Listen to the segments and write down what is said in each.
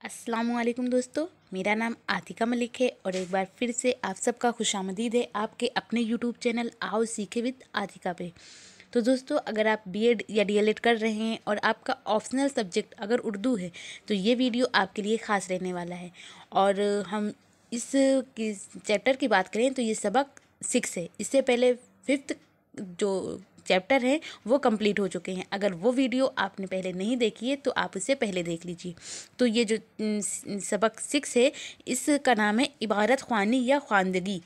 अस्सलामुअलैकुम दोस्तों, मेरा नाम आतिका मलिक है और एक बार फिर से आप सबका खुशामदीद है आपके अपने यूट्यूब चैनल आओ सीखे विद आतिका पे। तो दोस्तों, अगर आप बीएड या डीएलएड कर रहे हैं और आपका ऑप्शनल सब्जेक्ट अगर उर्दू है तो ये वीडियो आपके लिए ख़ास रहने वाला है। और हम इस चैप्टर की बात करें तो ये सबक 6 है। इससे पहले 5th जो चैप्टर हैं वो कंप्लीट हो चुके हैं। अगर वो वीडियो आपने पहले नहीं देखी है तो आप उसे पहले देख लीजिए। तो ये जो सबक 6 है इसका नाम है इबारत ख्वानी या ख्वानदगी।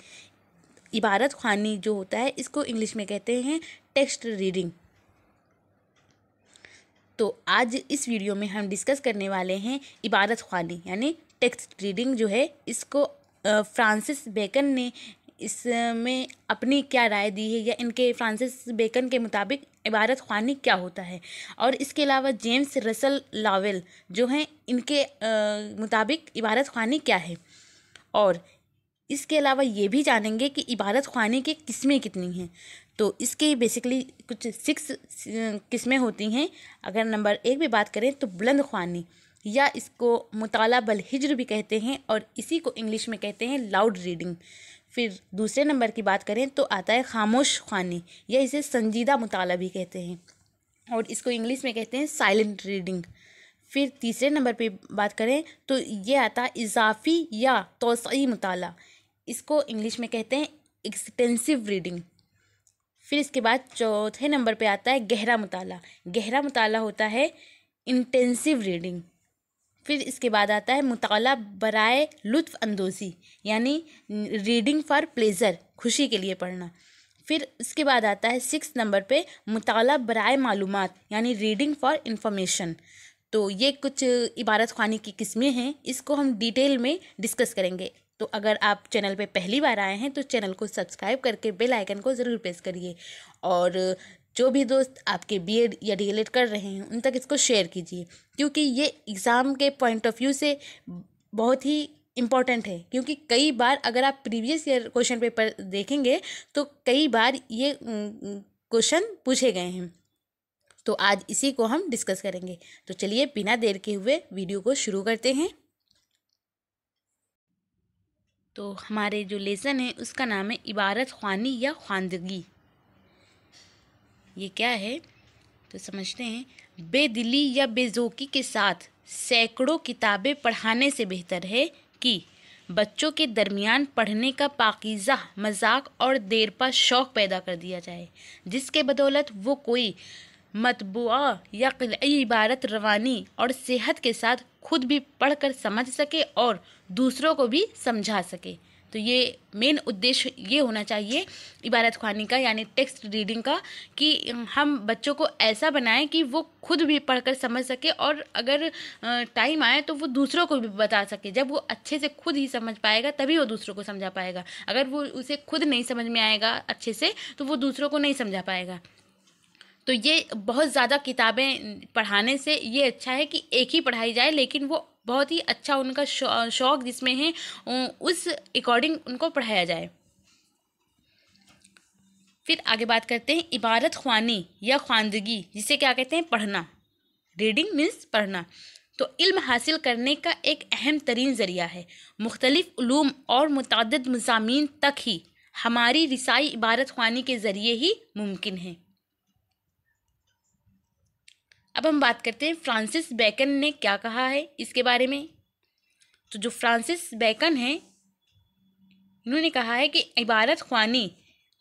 इबारत ख्वानी जो होता है इसको इंग्लिश में कहते हैं टेक्स्ट रीडिंग। तो आज इस वीडियो में हम डिस्कस करने वाले हैं इबारत ख्वानी यानी टेक्स्ट रीडिंग जो है इसको फ्रांसिस बेकन ने इसमें अपनी क्या राय दी है या इनके फ्रांसिस बेकन के मुताबिक इबारत ख्वानी क्या होता है। और इसके अलावा जेम्स रसल लॉवेल जो हैं इनके मुताबिक इबारत ख्वानी क्या है। और इसके अलावा ये भी जानेंगे कि इबारत ख्वानी की किस्में कितनी हैं। तो इसकी बेसिकली कुछ 6 किस्में होती हैं। अगर नंबर 1 पे बात करें तो बुलंद ख्वानी या इसको मुताला बल हिज्र भी कहते हैं और इसी को इंग्लिश में कहते हैं लाउड रीडिंग। फिर दूसरे नंबर की बात करें तो आता है खामोश ख्वानी या इसे संजीदा मुताला भी कहते हैं और इसको इंग्लिश में कहते हैं साइलेंट रीडिंग। फिर तीसरे नंबर पे बात करें तो ये आता है इजाफी या तौसई मुताला, इसको इंग्लिश में कहते हैं एक्सटेंसिव रीडिंग। फिर इसके बाद चौथे नंबर पे आता है गहरा मुताला। गहरा मुताला होता है इंटेंसिव रीडिंग। फिर इसके बाद आता है मुताला बराए लुत्फ़ अंदोज़ी यानी रीडिंग फॉर प्लेज़र, खुशी के लिए पढ़ना। फिर इसके बाद आता है 6 नंबर पे मुताला बराए मालूमात यानी रीडिंग फॉर इंफॉर्मेशन। तो ये कुछ इबारत ख्वानी की किस्में हैं, इसको हम डिटेल में डिस्कस करेंगे। तो अगर आप चैनल पे पहली बार आए हैं तो चैनल को सब्सक्राइब करके बेल आइकन को ज़रूर प्रेस करिए और जो भी दोस्त आपके बीएड या डीएलएड कर रहे हैं उन तक इसको शेयर कीजिए, क्योंकि ये एग्ज़ाम के पॉइंट ऑफ व्यू से बहुत ही इम्पॉर्टेंट है। क्योंकि कई बार अगर आप प्रीवियस ईयर क्वेश्चन पेपर देखेंगे तो कई बार ये क्वेश्चन पूछे गए हैं। तो आज इसी को हम डिस्कस करेंगे। तो चलिए बिना देर के हुए वीडियो को शुरू करते हैं। तो हमारे जो लेसन है उसका नाम है इबारत ख्वानी या ख्वानदगी। ये क्या है तो समझते हैं। बेदिली या बेज़ौकी के साथ सैकड़ों किताबें पढ़ाने से बेहतर है कि बच्चों के दरमियान पढ़ने का पाकीज़ा मजाक और देरपा शौक़ पैदा कर दिया जाए, जिसके बदौलत वो कोई मतबूआ या क़िलई इबारत रवानी और सेहत के साथ खुद भी पढ़कर समझ सके और दूसरों को भी समझा सके। तो ये मेन उद्देश्य ये होना चाहिए इबारत ख्वानी का यानी टेक्स्ट रीडिंग का, कि हम बच्चों को ऐसा बनाएं कि वो खुद भी पढ़कर समझ सके और अगर टाइम आए तो वो दूसरों को भी बता सके। जब वो अच्छे से खुद ही समझ पाएगा तभी वो दूसरों को समझा पाएगा। अगर वो उसे खुद नहीं समझ में आएगा अच्छे से तो वो दूसरों को नहीं समझा पाएगा। तो ये बहुत ज़्यादा किताबें पढ़ाने से ये अच्छा है कि एक ही पढ़ाई जाए, लेकिन वो बहुत ही अच्छा उनका शौक़ जिसमें है उस अकॉर्डिंग उनको पढ़ाया जाए। फिर आगे बात करते हैं इबारत ख्वानी या ख्वानदगी, जिसे क्या कहते हैं पढ़ना। रीडिंग मीन्स पढ़ना। तो इल्म हासिल करने का एक अहम तरीन ज़रिया है। मुख्तलिफ उलूम और मुतअद्दिद मज़ामीन तक ही हमारी रिसाई इबारत ख्वानी के ज़रिए ही मुमकिन है। अब हम बात करते हैं फ्रांसिस बेकन ने क्या कहा है इसके बारे में। तो जो फ्रांसिस बेकन हैं इन्होंने कहा है कि इबारत ख्वानी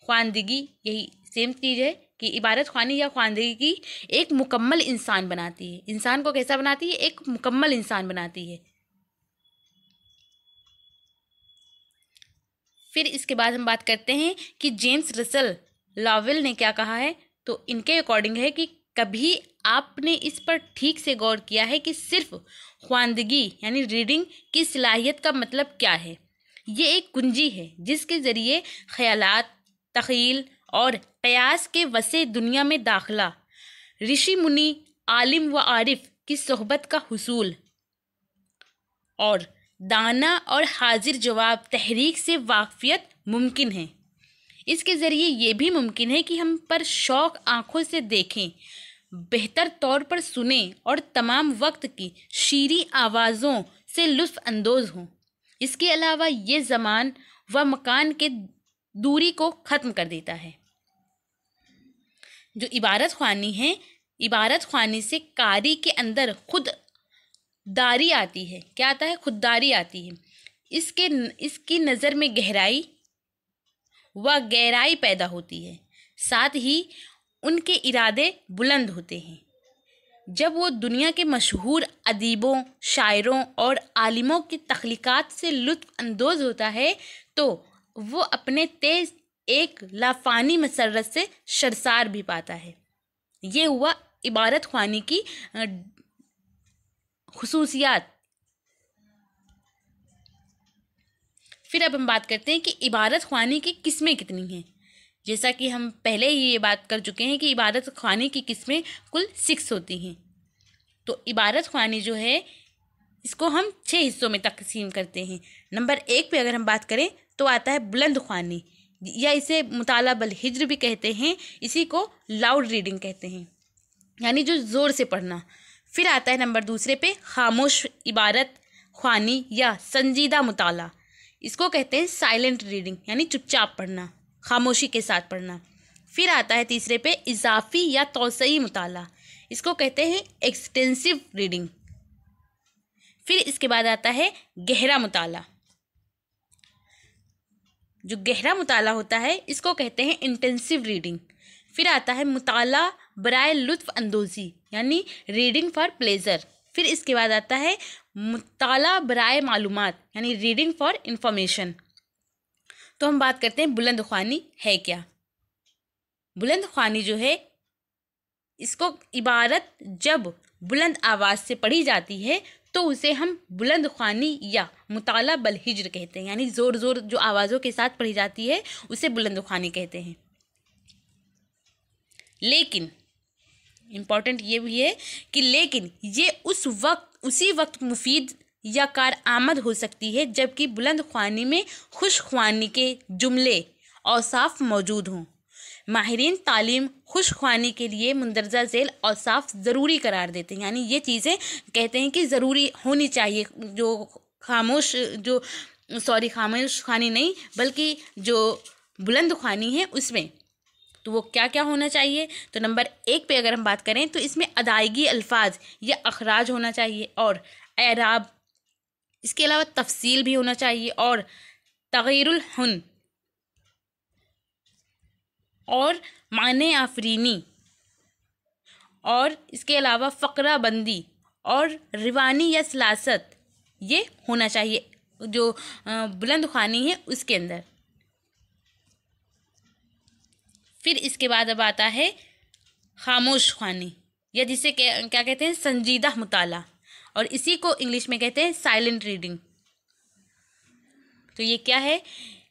ख्वानदगी यही सेम चीज़ है कि इबारत ख्वानी या ख्वानदगी एक मुकम्मल इंसान बनाती है। इंसान को कैसा बनाती है? एक मुकम्मल इंसान बनाती है। फिर इसके बाद हम बात करते हैं कि जेम्स रसल लॉवेल ने क्या कहा है। तो इनके अकॉर्डिंग है कि कभी आपने इस पर ठीक से गौर किया है कि सिर्फ ख्वानदगी यानी रीडिंग की सलाहियत का मतलब क्या है? ये एक कुंजी है जिसके ज़रिए ख़यालात, तख़ील और क़यास के वसे दुनिया में दाखिला, ऋषि मुनि, आलिम व आरिफ की सोहबत का हुसूल और दाना और हाजिर जवाब तहरीक से वाक़फ़ियत मुमकिन है। इसके ज़रिए ये भी मुमकिन है कि हम पर शौक़ आँखों से देखें, बेहतर तौर पर सुने और तमाम वक्त की शीरी आवाज़ों से लुत्फ़ अंदोज़ हों। इसके अलावा ये ज़मान व मकान के दूरी को ख़त्म कर देता है। जो इबारत ख़्वानी है, इबारत ख़्वानी से कारी के अंदर खुददारी आती है। क्या आता है? खुददारी आती है। इसकी नज़र में गहराई व गहराई पैदा होती है। साथ ही उनके इरादे बुलंद होते हैं। जब वो दुनिया के मशहूर अदीबों, शायरों और आलिमों की तख्लीक़ात से लुत्फ़ अंदोज़ होता है तो वो अपने तेज़ एक लाफ़ानी मसर्रत से शर्मसार भी पाता है। ये हुआ इबारत ख़्वानी की खुसूसियात। फिर अब हम बात करते हैं कि इबारत ख़्वानी की किस्में कितनी हैं। जैसा कि हम पहले ही ये बात कर चुके हैं कि इबारत ख़्वानी की किस्में कुल 6 होती हैं। तो इबारत ख़्वानी जो है इसको हम 6 हिस्सों में तकसीम करते हैं। नंबर 1 पे अगर हम बात करें तो आता है बुलंद ख़्वानी, या इसे मुताला बल हिज्र भी कहते हैं। इसी को लाउड रीडिंग कहते हैं, यानी जो ज़ोर से पढ़ना। फिर आता है नंबर 2 पे खामोश इबारत ख़्वानी या संजीदा मुताला। इसको कहते हैं साइलेंट रीडिंग, यानी चुपचाप पढ़ना, खामोशी के साथ पढ़ना। फिर आता है 3 पे इजाफ़ी या तौसई मुताला। इसको कहते हैं एक्सटेंसिव रीडिंग। फिर इसके बाद आता है गहरा मुताला। जो गहरा मुताला होता है इसको कहते हैं इंटेंसिव रीडिंग। फिर आता है मुताला बराए लुत्फ़ अंदोज़ी, यानी रीडिंग फॉर प्लेजर। फिर इसके बाद आता है मुताला बराए मालूमात, यानी रीडिंग फॉर इंफॉर्मेशन। तो हम बात करते हैं बुलंद ख़्वानी है क्या। बुलंद ख़्वानी जो है इसको इबारत जब बुलंद आवाज़ से पढ़ी जाती है तो उसे हम बुलंद ख़्वानी या मुताला बल हिज्र कहते हैं, यानी ज़ोर ज़ोर जो आवाज़ों के साथ पढ़ी जाती है उसे बुलंद ख़्वानी कहते हैं। लेकिन इम्पॉर्टेंट ये भी है कि लेकिन ये उसी वक्त मुफीद या कार आमद हो सकती है जबकि बुलंद ख़्वानी में खुश ख़्वानी के जुमले औसाफ मौजूद हों। माहिरीन तालीम खुश ख़्वानी के लिए मुंदरजा झेल औसाफ ज़रूरी करार देते हैं, यानी ये चीज़ें कहते हैं कि ज़रूरी होनी चाहिए। खामोश ख़्वानी नहीं बल्कि जो बुलंद ख़्वानी है उसमें, तो वो क्या क्या होना चाहिए। तो नंबर 1 पे अगर हम बात करें तो इसमें अदायगी अल्फाज या अखराज होना चाहिए और एराब। इसके अलावा तफसील भी होना चाहिए और तग़य्युरुल हुन और माने आफरीनी, और इसके अलावा फ़क़रा बंदी और रिवानी या सलासत ये होना चाहिए जो बुलंद ख़्वानी है उसके अंदर। फिर इसके बाद अब आता है खामोश ख़्वानी, या जिसे क्या कहते हैं संजीदा मुताला, और इसी को इंग्लिश में कहते हैं साइलेंट रीडिंग। तो ये क्या है?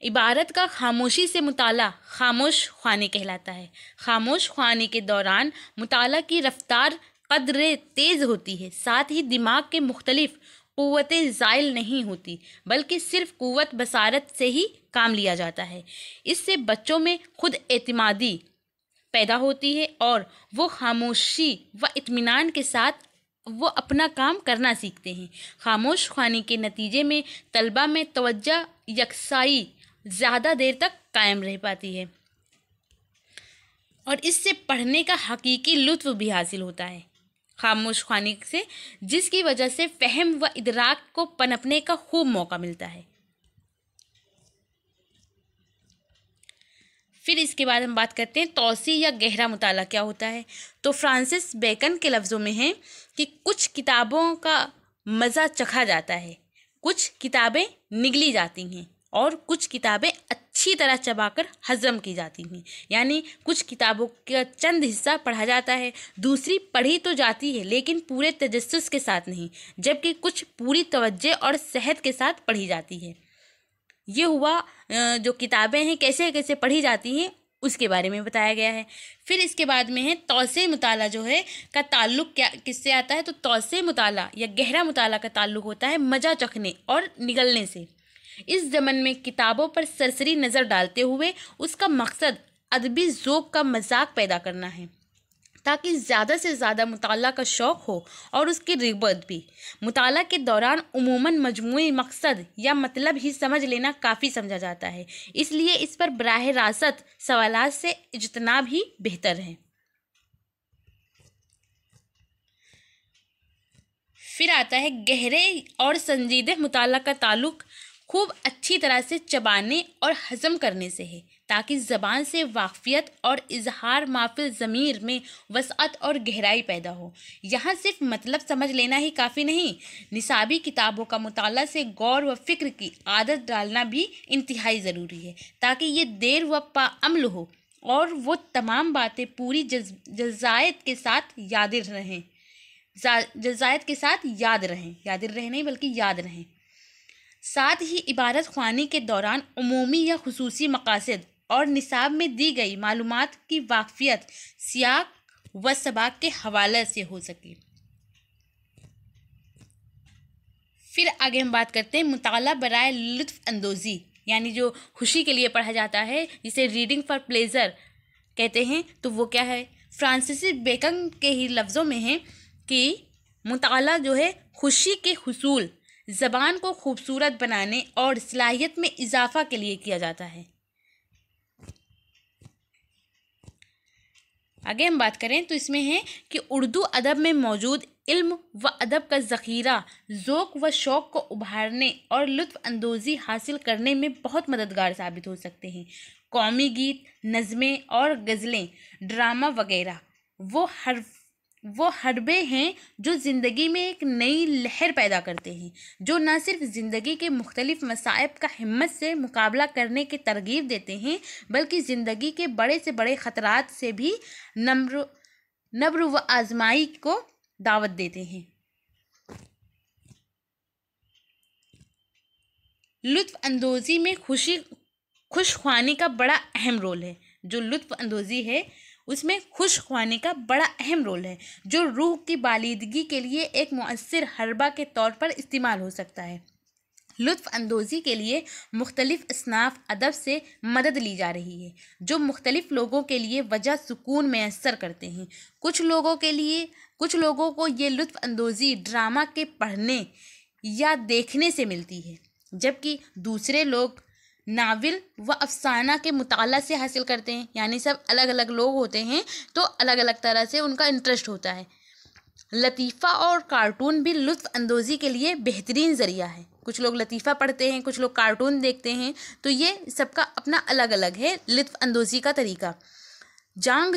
इबारत का खामोशी से मुताला खामोश ख़्वानी कहलाता है। खामोश ख़्वानी के दौरान मुताला की रफ्तार कदरे तेज़ होती है, साथ ही दिमाग के मुख्तलिफ क़ुव्वतें ज़ाइल नहीं होती बल्कि सिर्फ क़ुव्वत बसारत से ही काम लिया जाता है। इससे बच्चों में खुद एतमादी पैदा होती है और वो खामोशी व इत्मीनान के साथ वो अपना काम करना सीखते हैं। खामोश ख़्वानी के नतीजे में तलबा में तवज्जो यकसाई ज़्यादा देर तक कायम रह पाती है और इससे पढ़ने का हकीकी लुत्फ़ भी हासिल होता है खामोश ख़्वानी से, जिसकी वजह से फ़हम व इदराक को पनपने का खूब मौका मिलता है। फिर इसके बाद हम बात करते हैं तौसी या गहरा मुताला क्या होता है। तो फ्रांसिस बेकन के लफ्ज़ों में है कि कुछ किताबों का मज़ा चखा जाता है, कुछ किताबें निगली जाती हैं और कुछ किताबें अच्छी तरह चबाकर हज़म की जाती हैं। यानी कुछ किताबों का चंद हिस्सा पढ़ा जाता है, दूसरी पढ़ी तो जाती है लेकिन पूरे तजस्सुस के साथ नहीं, जबकि कुछ पूरी तवज्जो और सेहत के साथ पढ़ी जाती है। ये हुआ जो किताबें हैं कैसे कैसे पढ़ी जाती हैं उसके बारे में बताया गया है। फिर इसके बाद में है तौसे मुताला जो है का ताल्लुक़ क्या किससे आता है। तो तौसे मुताला या गहरा मुताला का ताल्लुक़ होता है मज़ा चखने और निगलने से। इस ज़मन में किताबों पर सरसरी नज़र डालते हुए उसका मकसद अदबी ज़ौक़ का मजाक पैदा करना है। ताकि ज़्यादा से ज़्यादा मुताला का शौक़ हो और उसकी रिग़बत भी। मुताला के दौरान उमूमन मजमूई मकसद या मतलब ही समझ लेना काफ़ी समझा जाता है, इसलिए इस पर बराह रास्त सवालात से इज्तनाब ही बेहतर है। फिर आता है गहरे और संजीदे मुताला का ताल्लुक़ खूब अच्छी तरह से चबाने और हज़म करने से है, ताकि ज़बान से वाक़फ़ियत और इजहार माफ़िल ज़मीर में वसअत और गहराई पैदा हो। यहाँ सिर्फ मतलब समझ लेना ही काफ़ी नहीं, निसाबी किताबों का मुताला से गौर व फ़िक्र की आदत डालना भी इंतहाई ज़रूरी है, ताकि ये देर व पाअमल हो और वो तमाम बातें पूरी जज़ायत के साथ याद रहें, याद रहें नहीं बल्कि याद रहें। साथ ही इबारत ख़्वानी के दौरान उमूमी या खुसूसी मकासद और निसाब में दी गई मालूमात की वाक़फ़ियत सियाक व सबाक के हवाले से हो सके। फिर आगे हम बात करते हैं मुताला बराए लुत्फ़ अंदोज़ी, यानी जो खुशी के लिए पढ़ा जाता है, जिसे रीडिंग फॉर प्लेज़र कहते हैं। तो वो क्या है? फ्रांसिस बेकन के ही लफ्ज़ों में है कि मुताला जो है खुशी के हुसूल, ज़बान को खूबसूरत बनाने और सलाहियत में इजाफ़ा के लिए किया जाता है। आगे हम बात करें तो इसमें है कि उर्दू अदब में मौजूद इल्म व अदब का ज़ख़ीरा ज़ौक़ व शौक़ को उभारने और लुत्फ़ अंदोज़ी हासिल करने में बहुत मददगार साबित हो सकते हैं। कौमी गीत, नज़में और गज़लें, ड्रामा वगैरह वो हरबे हैं जो ज़िंदगी में एक नई लहर पैदा करते हैं, जो न सिर्फ ज़िंदगी के मुख्तलिफ़ मसाइब का हिम्मत से मुकाबला करने की तरगीब देते हैं, बल्कि ज़िंदगी के बड़े से बड़े ख़तरात से भी नब्र व आज़माई को दावत देते हैं। लुत्फ़ अंदोज़ी में खुशख्वानी का बड़ा अहम रोल है। जो लुत्फ़ अंदोज़ी है उसमें खुशख्वानी का बड़ा अहम रोल है, जो रूह की बालिदगी के लिए एक मुअस्सिर हरबा के तौर पर इस्तेमाल हो सकता है। लुत्फ़ अंदोज़ी के लिए मुख्तलिफ़ असनाफ़ अदब से मदद ली जा रही है, जो मुख्तलिफ़ लोगों के लिए वजह सुकून मैसर करते हैं। कुछ लोगों को ये लुत्फ़ अंदोज़ी ड्रामा के पढ़ने या देखने से मिलती है, जबकि दूसरे लोग नावल व अफसाना के मुताला से हासिल करते हैं। यानी सब अलग अलग लोग होते हैं, तो अलग अलग तरह से उनका इंटरेस्ट होता है। लतीफ़ा और कार्टून भी लुत्फ़ अंदोज़ी के लिए बेहतरीन ज़रिया है। कुछ लोग लतीफ़ा पढ़ते हैं, कुछ लोग कार्टून देखते हैं, तो ये सबका अपना अलग अलग है लुत्फ़ अंदोज़ी का तरीका। जांग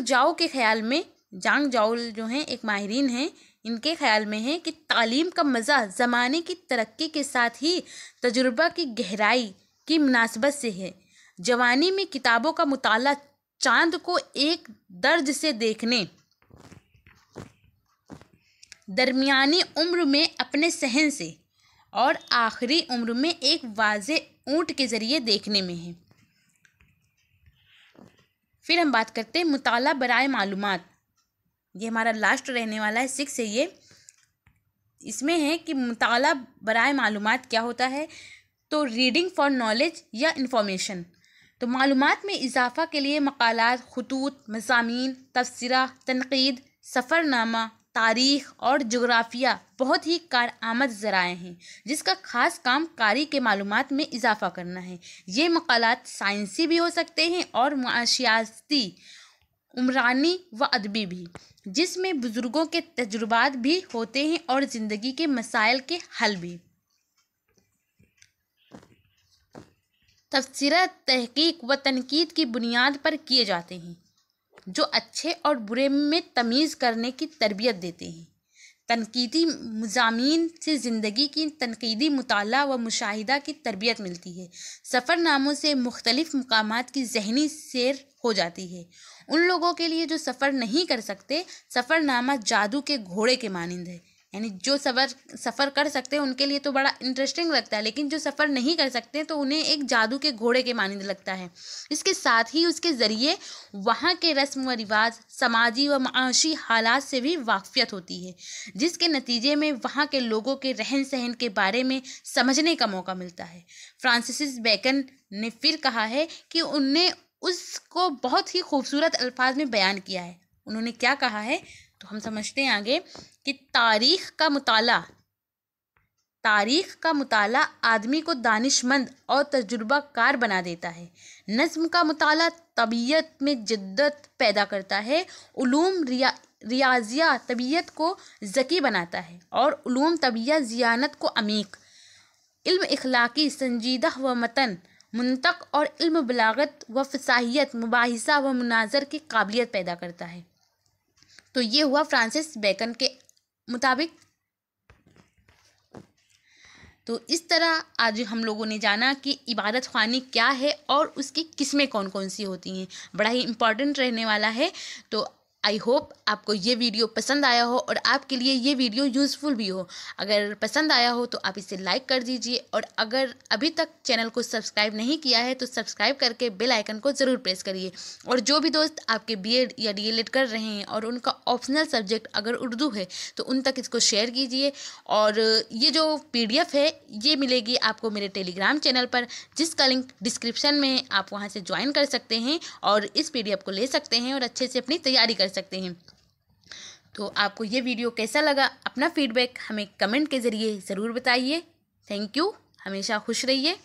जाओ जो हैं एक माहिरीन हैं, इनके ख़्याल में है कि तालीम का मज़ा ज़माने की तरक्की के साथ ही तजुर्बा की गहराई की मुनासबत से है। जवानी में किताबों का मुताला चांद को एक दर्ज से देखने, दरमियानी उम्र में अपने सहन से और आखिरी उम्र में एक वाज़े ऊँट के ज़रिए देखने में है। फिर हम बात करते हैं मुताला बराए मालूमात। ये हमारा लास्ट रहने वाला है, 6 है ये। इसमें है कि मुताला बराए मालूमात क्या होता है। तो रीडिंग फॉर नॉलेज या इंफॉर्मेशन, तो मालूमात में इजाफ़ा के लिए मक़ालात, ख़ुतूत, मज़ामीन, तफ़सीरा, तनक़ीद, सफ़रनामा, तारीख़ और जोग्राफ़िया बहुत ही कारआमद ज़राए हैं, जिसका ख़ास काम कारी के मालूमात में इजाफ़ा करना है। ये मक़ालात साइंसी भी हो सकते हैं और मुआशियाती, उमरानी व अदबी भी, जिसमें बुज़ुर्गों के तजुर्बात भी होते हैं और ज़िंदगी के मसाइल के हल भी। तफ़सीरा तहक़ीक़ व तनक़ीद की बुनियाद पर किए जाते हैं, जो अच्छे और बुरे में तमीज़ करने की तरबियत देते हैं। तनक़ीदी मज़ामीन से ज़िंदगी की तनक़ीदी मुताला व मुशाहिदा की तरबियत मिलती है। सफ़रनामों से मुख्तलिफ़ मकामात की ज़हनी सैर हो जाती है। उन लोगों के लिए जो सफ़र नहीं कर सकते, सफ़रनामा जादू के घोड़े के मानिंद है। यानी जो सफ़र कर सकते हैं उनके लिए तो बड़ा इंटरेस्टिंग लगता है, लेकिन जो सफ़र नहीं कर सकते तो उन्हें एक जादू के घोड़े के मानिंद लगता है। इसके साथ ही उसके ज़रिए वहाँ के रस्म व रिवाज, समाजी व माशी हालात से भी वाक़फ़ियत होती है, जिसके नतीजे में वहाँ के लोगों के रहन सहन के बारे में समझने का मौका मिलता है। फ्रांसिस बेकन ने फिर कहा है कि उनने उसको बहुत ही खूबसूरत अल्फाज में बयान किया है। उन्होंने क्या कहा है, तो हम समझते हैं आगे कि तारीख का मुताला आदमी को दानिशमंद और तजुर्बाकार बना देता है। नज़्म का मुताला तबीयत में जिद्दत पैदा करता है। उलूम रियाजिया तबीयत को ज़की बनाता है और उलूम तबीयत ज़ियानत को अमीक। इल्म इखलाकी संजीदा व मतन मुंतक और इल्म बलागत व फसाहियत मुबाहिसा व मुनाजर की काबिलियत पैदा करता है। तो ये हुआ फ्रांसिस बेकन के मुताबिक। तो इस तरह आज हम लोगों ने जाना कि इबादत ख़्वानी क्या है और उसकी किस्में कौन कौन सी होती हैं, बड़ा ही इम्पॉर्टेंट रहने वाला है। तो आई होप आपको ये वीडियो पसंद आया हो और आपके लिए ये वीडियो यूज़फुल भी हो। अगर पसंद आया हो तो आप इसे लाइक कर दीजिए और अगर अभी तक चैनल को सब्सक्राइब नहीं किया है तो सब्सक्राइब करके बेल आइकन को ज़रूर प्रेस करिए। और जो भी दोस्त आपके बीएड या डीएलएड कर रहे हैं और उनका ऑप्शनल सब्जेक्ट अगर उर्दू है तो उन तक इसको शेयर कीजिए। और ये जो PDF है ये मिलेगी आपको मेरे टेलीग्राम चैनल पर, जिसका लिंक डिस्क्रिप्शन में, आप वहाँ से ज्वाइन कर सकते हैं और इस PDF को ले सकते हैं और अच्छे से अपनी तैयारी कर सकते हैं। तो आपको ये वीडियो कैसा लगा, अपना फीडबैक हमें कमेंट के ज़रिए ज़रूर बताइए। थैंक यू, हमेशा खुश रहिए।